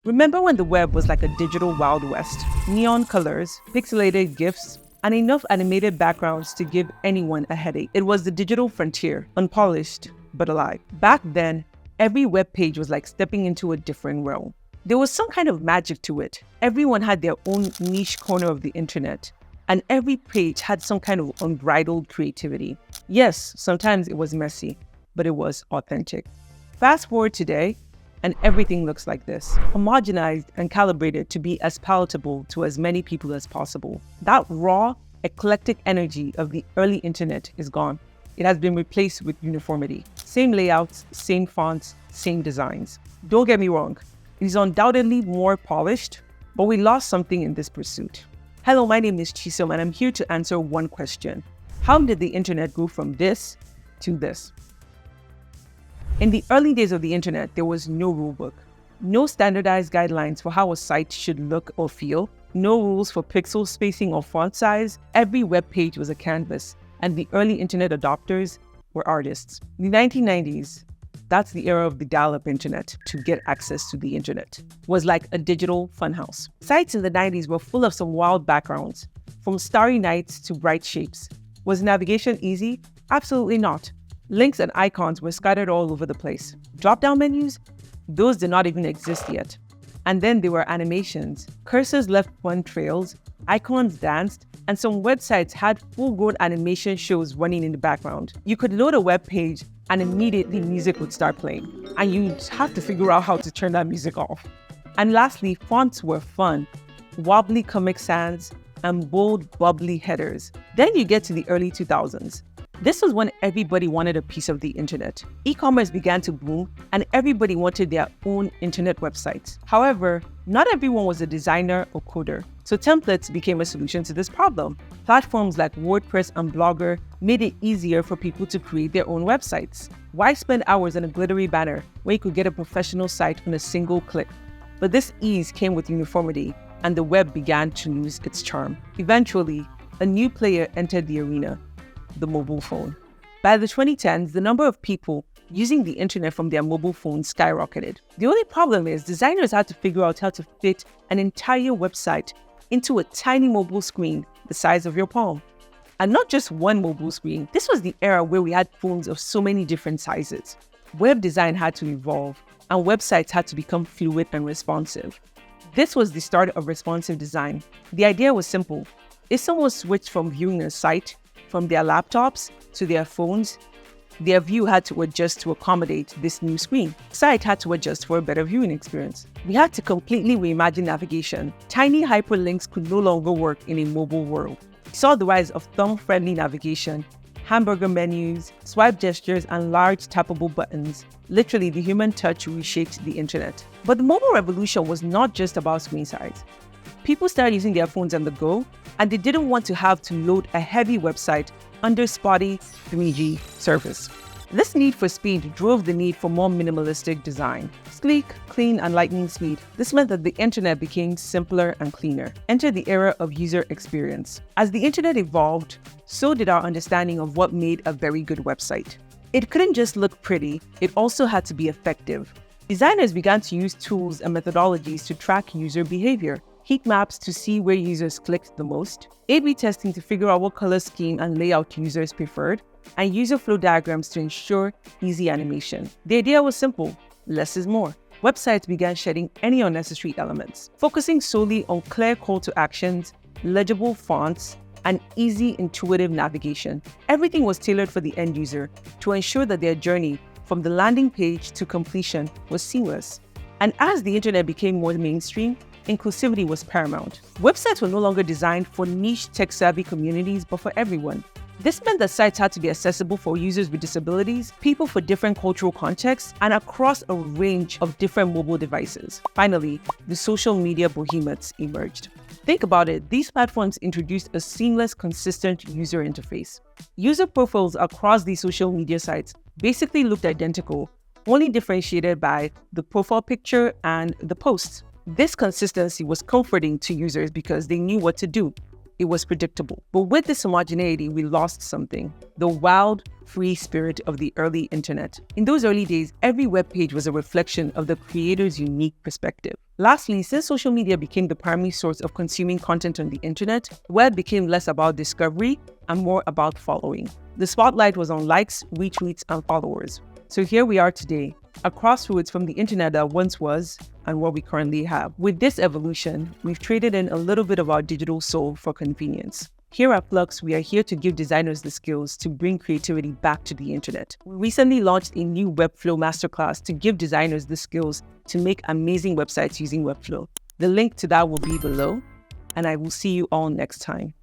Remember when the web was like a digital Wild West? Neon colors, pixelated gifs, and enough animated backgrounds to give anyone a headache. It was the digital frontier, unpolished but alive. Back then, every web page was like stepping into a different realm. There was some kind of magic to it. Everyone had their own niche corner of the internet, and every page had some kind of unbridled creativity. Yes, sometimes it was messy, but it was authentic. Fast forward today, and everything looks like this, homogenized and calibrated to be as palatable to as many people as possible. That raw, eclectic energy of the early internet is gone. It has been replaced with uniformity. Same layouts, same fonts, same designs. Don't get me wrong, it is undoubtedly more polished, but we lost something in this pursuit. Hello, my name is Chisom, and I'm here to answer one question. How did the internet go from this to this? In the early days of the internet, there was no rulebook, no standardized guidelines for how a site should look or feel, no rules for pixel spacing or font size. Every web page was a canvas, and the early internet adopters were artists. In the 1990s, that's the era of the dial-up internet. To get access to the internet was like a digital funhouse. Sites in the 90s were full of some wild backgrounds, from starry nights to bright shapes. Was navigation easy? Absolutely not. Links and icons were scattered all over the place. Drop-down menus? Those did not even exist yet. And then there were animations. Cursors left fun trails, icons danced, and some websites had full-grown animation shows running in the background. You could load a web page and immediately music would start playing, and you'd have to figure out how to turn that music off. And lastly, fonts were fun. Wobbly Comic Sans and bold, bubbly headers. Then you get to the early 2000s. This was when everybody wanted a piece of the internet. E-commerce began to boom, and everybody wanted their own internet websites. However, not everyone was a designer or coder, so templates became a solution to this problem. Platforms like WordPress and Blogger made it easier for people to create their own websites. Why spend hours on a glittery banner when you could get a professional site on a single click? But this ease came with uniformity, and the web began to lose its charm. Eventually, a new player entered the arena: the mobile phone. By the 2010s, the number of people using the internet from their mobile phones skyrocketed. The only problem is designers had to figure out how to fit an entire website into a tiny mobile screen the size of your palm. And not just one mobile screen. This was the era where we had phones of so many different sizes. Web design had to evolve, and websites had to become fluid and responsive. This was the start of responsive design. The idea was simple. If someone switched from viewing a site from their laptops to their phones, their view had to adjust to accommodate this new screen. The site had to adjust for a better viewing experience. We had to completely reimagine navigation. Tiny hyperlinks could no longer work in a mobile world. We saw the rise of thumb-friendly navigation, hamburger menus, swipe gestures, and large tappable buttons. Literally, the human touch reshaped the internet. But the mobile revolution was not just about screen size. People started using their phones on the go, and they didn't want to have to load a heavy website under spotty 3G service. This need for speed drove the need for more minimalistic design. Sleek, clean, and lightning speed. This meant that the internet became simpler and cleaner. Enter the era of user experience. As the internet evolved, so did our understanding of what made a very good website. It couldn't just look pretty, it also had to be effective. Designers began to use tools and methodologies to track user behavior. Heat maps to see where users clicked the most, A/B testing to figure out what color scheme and layout users preferred, and user flow diagrams to ensure easy animation. The idea was simple: less is more. Websites began shedding any unnecessary elements, focusing solely on clear call to actions, legible fonts, and easy, intuitive navigation. Everything was tailored for the end user to ensure that their journey from the landing page to completion was seamless. And as the internet became more mainstream, inclusivity was paramount. Websites were no longer designed for niche tech-savvy communities, but for everyone. This meant that sites had to be accessible for users with disabilities, people for different cultural contexts, and across a range of different mobile devices. Finally, the social media behemoths emerged. Think about it, these platforms introduced a seamless, consistent user interface. User profiles across these social media sites basically looked identical, only differentiated by the profile picture and the posts. This consistency was comforting to users because they knew what to do. It was predictable. But with this homogeneity, we lost something: the wild, free spirit of the early internet. In those early days, every web page was a reflection of the creator's unique perspective. Lastly, since social media became the primary source of consuming content on the internet, web became less about discovery and more about following. The spotlight was on likes, retweets, and followers. So here we are today, a crossroads from the internet that once was and what we currently have. With this evolution, we've traded in a little bit of our digital soul for convenience. Here at Flux, we are here to give designers the skills to bring creativity back to the internet. We recently launched a new Webflow masterclass to give designers the skills to make amazing websites using Webflow. The link to that will be below, and I will see you all next time.